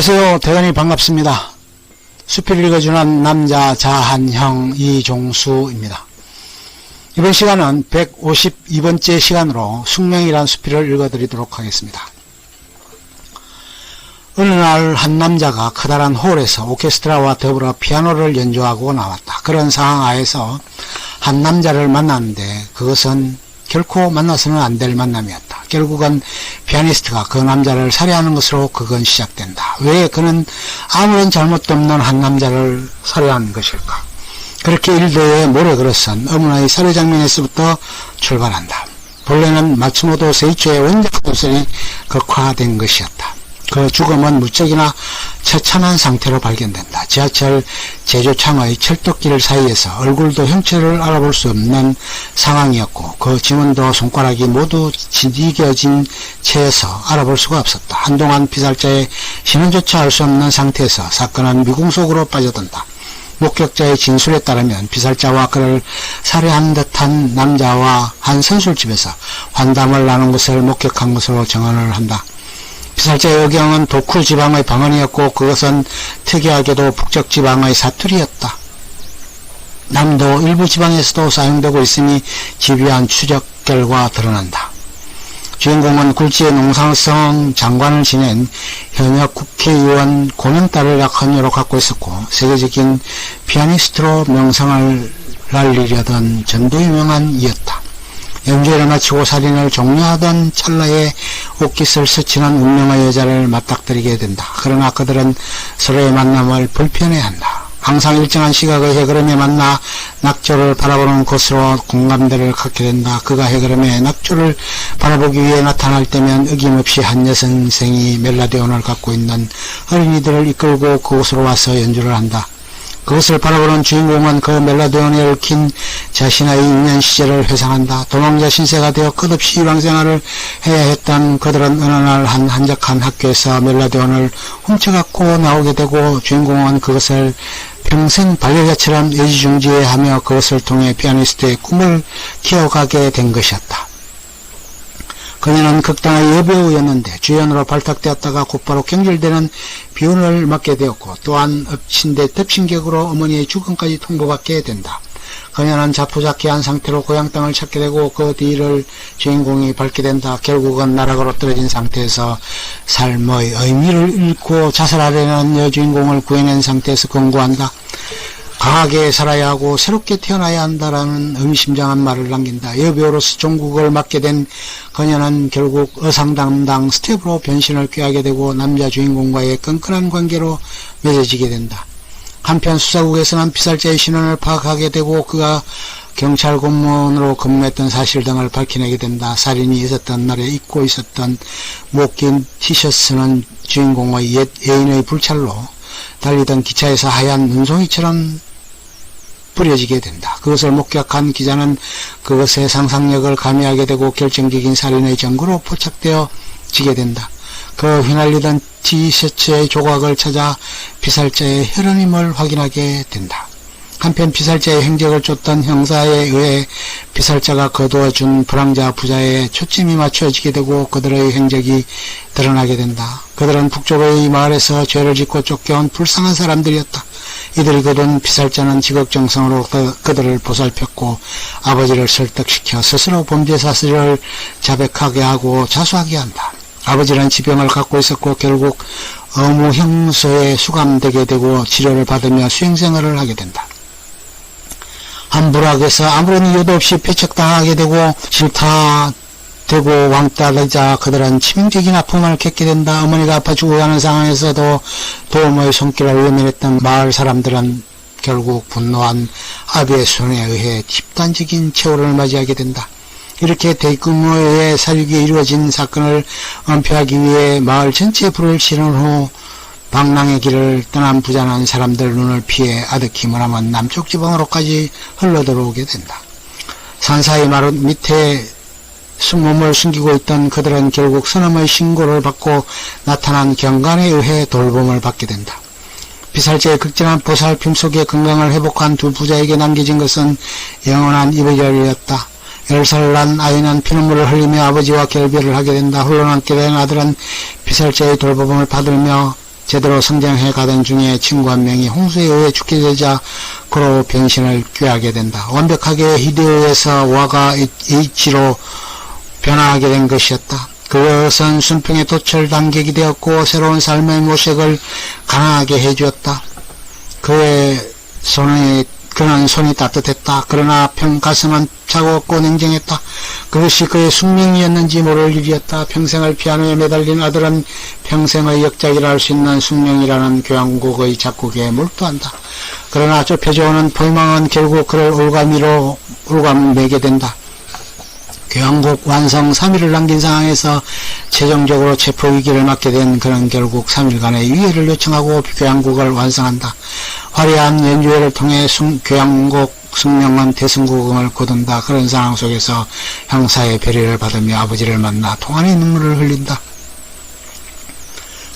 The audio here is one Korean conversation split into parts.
안녕하세요. 대단히 반갑습니다. 수필을 읽어주는 남자 자한형 이종수입니다. 이번 시간은 152번째 시간으로 숙명이란 수필을 읽어드리도록 하겠습니다. 어느 날 한 남자가 커다란 홀에서 오케스트라와 더불어 피아노를 연주하고 나왔다. 그런 상황 하에서 한 남자를 만났는데 그것은 결코 만나서는 안 될 만남이었다. 결국은 피아니스트가 그 남자를 살해하는 것으로 그건 시작된다. 왜 그는 아무런 잘못도 없는 한 남자를 살해하는 것일까? 그렇게 일대의 모래 그릇은 어머니의 살해 장면에서부터 출발한다. 본래는 마츠모토 세이초의 원작 소설이 극화된 것이었다. 그 죽음은 무척이나 처참한 상태로 발견된다. 지하철 제조창의 철도길 사이에서 얼굴도 형체를 알아볼 수 없는 상황이었고 그 지문도 손가락이 모두 지디겨진 채에서 알아볼 수가 없었다. 한동안 피살자의 신원조차 알 수 없는 상태에서 사건은 미궁 속으로 빠져든다. 목격자의 진술에 따르면 피살자와 그를 살해한 듯한 남자와 한 선술집에서 환담을 나눈 것을 목격한 것으로 증언을 한다. 피살자의 의경은 도쿠 지방의 방언이었고 그것은 특이하게도 북쪽 지방의 사투리였다. 남도 일부 지방에서도 사용되고 있음이 집요한 추적 결과 드러난다. 주인공은 굴지의 농상성 장관을 지낸 현역 국회의원 고명딸을 약 헌녀로 갖고 있었고 세계적인 피아니스트로 명성을 날리려던 전도유명한 이였다. 연주회를 마치고 살인을 종료하던 찰나에 옷깃을 스치는 운명의 여자를 맞닥뜨리게 된다. 그러나 그들은 서로의 만남을 불편해한다. 항상 일정한 시각의 해그름에 만나 낙조를 바라보는 것으로 공감대를 갖게 된다. 그가 해그름에 낙조를 바라보기 위해 나타날 때면 어김없이 한 여선생이 멜로디온을 갖고 있는 어린이들을 이끌고 그곳으로 와서 연주를 한다. 그것을 바라보는 주인공은 그 멜로디온에 얽힌 자신의 인년 시절을 회상한다. 도망자 신세가 되어 끝없이 일왕생활을 해야 했던 그들은 어느 날 한 한적한 학교에서 멜로디온을 훔쳐갖고 나오게 되고 주인공은 그것을 평생 반려자처럼 애지중지하며 그것을 통해 피아니스트의 꿈을 키워가게 된 것이었다. 그녀는 극단의 여배우였는데 주연으로 발탁되었다가 곧바로 경질되는 비운을 맞게 되었고 또한 엎친 데 덮친 격으로 어머니의 죽음까지 통보받게 된다. 그녀는 자포자기한 상태로 고향 땅을 찾게 되고 그 뒤를 주인공이 밟게 된다. 결국은 나락으로 떨어진 상태에서 삶의 의미를 잃고 자살하려는 여주인공을 구해낸 상태에서 권고한다. 강하게 살아야 하고 새롭게 태어나야 한다라는 의미심장한 말을 남긴다. 여배우로서 종국을 맡게 된 그녀는 결국 어상담당 스텝으로 변신을 꾀하게 되고 남자 주인공과의 끈끈한 관계로 맺어지게 된다. 한편 수사국에서는 피살자의 신원을 파악하게 되고 그가 경찰 공무원으로 근무했던 사실 등을 밝혀내게 된다. 살인이 있었던 날에 입고 있었던 목 긴 티셔츠는 주인공의 옛 애인의 불찰로 달리던 기차에서 하얀 눈송이처럼 뿌려지게 된다. 그것을 목격한 기자는 그것의 상상력을 가미하게 되고 결정적인 살인의 전구로 포착되어 지게 된다. 그 휘날리던 티셔츠의 조각을 찾아 피살자의 혈흔임을 확인하게 된다. 한편 피살자의 행적을 쫓던 형사에 의해 피살자가 거두어준 불황자 부자의 초점이 맞춰지게 되고 그들의 행적이 드러나게 된다. 그들은 북쪽의 마을에서 죄를 짓고 쫓겨온 불쌍한 사람들이었다. 이들이 거둔 피살자는 지극정성으로 그들을 보살폈고 아버지를 설득시켜 스스로 범죄 사실을 자백하게 하고 자수하게 한다. 아버지는 지병을 갖고 있었고 결국 어무형소에 수감되게 되고 치료를 받으며 수행생활을 하게 된다. 한 부락에서 아무런 이유도 없이 배척당하게 되고 싫다 되고 왕따 되자 그들은 치명적인 아픔을 겪게 된다. 어머니가 아파 죽어가는 상황에서도 도움의 손길을 외면했던 마을 사람들은 결국 분노한 아비의 손에 의해 집단적인 최후를 맞이하게 된다. 이렇게 대규모의 살육이 이루어진 사건을 은폐하기 위해 마을 전체에 불을 지른 후 방랑의 길을 떠난 부자는 사람들 눈을 피해 아득히 머나먼 남쪽 지방으로까지 흘러들어오게 된다. 산사의 마루 밑에 몸을 숨기고 있던 그들은 결국 선엄의 신고를 받고 나타난 경관에 의해 돌봄을 받게 된다. 피살자의 극진한 보살핌 속에 건강을 회복한 두 부자에게 남겨진 것은 영원한 이별이었다. 10살 난 아이는 피눈물을 흘리며 아버지와 결별을 하게 된다. 홀로 남게 된 아들은 피살자의 돌봄을 받으며 제대로 성장해 가던 중에 친구 한 명이 홍수에 의해 죽게 되자 그로 변신을 꾀하게 된다. 완벽하게 히데오에서 와가 H로 변화하게 된 것이었다. 그것은 순풍의 돛을 단객이 되었고 새로운 삶의 모색을 가능하게 해주었다. 그는 손이 따뜻했다. 그러나 가슴은 차가웠고 냉정했다. 그것이 그의 숙명이었는지 모를 일이었다. 평생을 피아노에 매달린 아들은 평생의 역작이라 할 수 있는 숙명이라는 교향곡의 작곡에 몰두한다. 그러나 좁혀져오는 포망은 결국 그를 올가매게 된다. 교향곡 완성 3일을 남긴 상황에서 최종적으로 체포위기를 맞게 된 그는 결국 3일간의 유예를 요청하고 교향곡을 완성한다. 화려한 연주회를 통해 교향곡 숙명은 대승국음을 거둔다. 그런 상황 속에서 형사의 배려를 받으며 아버지를 만나 통안의 눈물을 흘린다.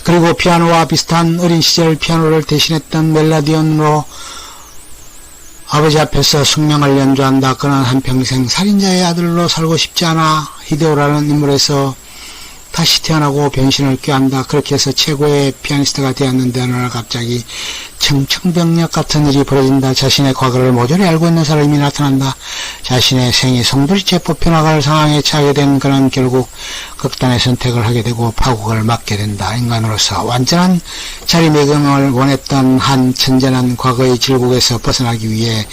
그리고 피아노와 비슷한 어린 시절 피아노를 대신했던 멜로디언으로 아버지 앞에서 숙명을 연주한다. 그는 한평생 살인자의 아들로 살고 싶지 않아 히데오라는 인물에서 다시 태어나고 변신을 꾀한다. 그렇게 해서 최고의 피아니스트가 되었는데 어느 날 갑자기 청천벽력 같은 일이 벌어진다. 자신의 과거를 모조리 알고 있는 사람이 나타난다. 자신의 생이 송두리째 뽑혀나갈 상황에 처하게 된 그는 결국 극단의 선택을 하게 되고 파국을 맞게 된다. 인간으로서 완전한 자리매김을 원했던 한 천재는 과거의 질곡에서 벗어나기 위해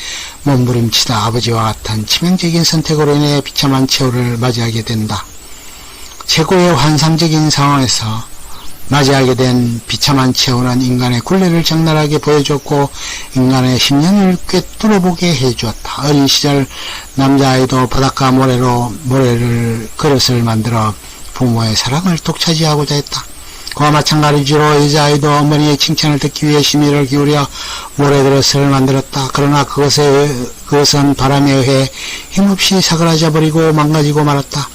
몸부림치다 아버지와 같은 치명적인 선택으로 인해 비참한 최후를 맞이하게 된다. 최고의 환상적인 상황에서 맞이하게 된 비참한 최후는 인간의 굴레를 적나라하게 보여줬고 인간의 심령을 꿰뚫어보게 해주었다. 어린 시절 남자아이도 바닷가 모래를 그릇을 만들어 부모의 사랑을 독차지하고자 했다. 그와 마찬가지로 여자아이도 어머니의 칭찬을 듣기 위해 심혈을 기울여 모래그릇을 만들었다. 그러나 그것은 바람에 의해 힘없이 사그라져 버리고 망가지고 말았다.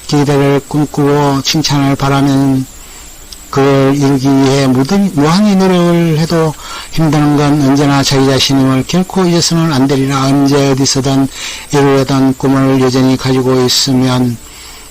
기대를 꿈꾸고 칭찬을 바라면 그걸 이루기 위해 무한히 노력을 해도 힘드는 건 언제나 자기 자신임을 결코 잊어서는 안 되리라. 언제 어디서든 이루려던 꿈을 여전히 가지고 있으면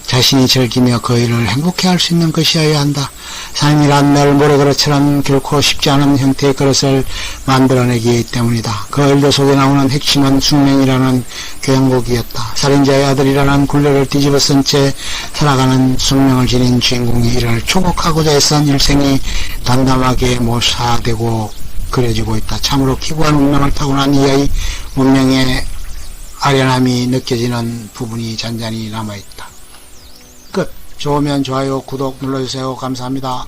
자신이 즐기며 그 일을 행복해할 수 있는 것이어야 한다. 삶이란 늘 모래그릇처럼 결코 쉽지 않은 형태의 그릇을 만들어내기 때문이다. 그 일도 속에 나오는 핵심은 숙명이라는 교향곡이었다. 살인자의 아들이라는 굴레를 뒤집어쓴 채 살아가는 숙명을 지닌 주인공이 이를 초곡하고자 애쓴 일생이 담담하게 묘사되고 그려지고 있다. 참으로 기구한 운명을 타고난 이의 운명의 아련함이 느껴지는 부분이 잔잔히 남아있다. 끝. 좋으면 좋아요, 구독 눌러주세요. 감사합니다.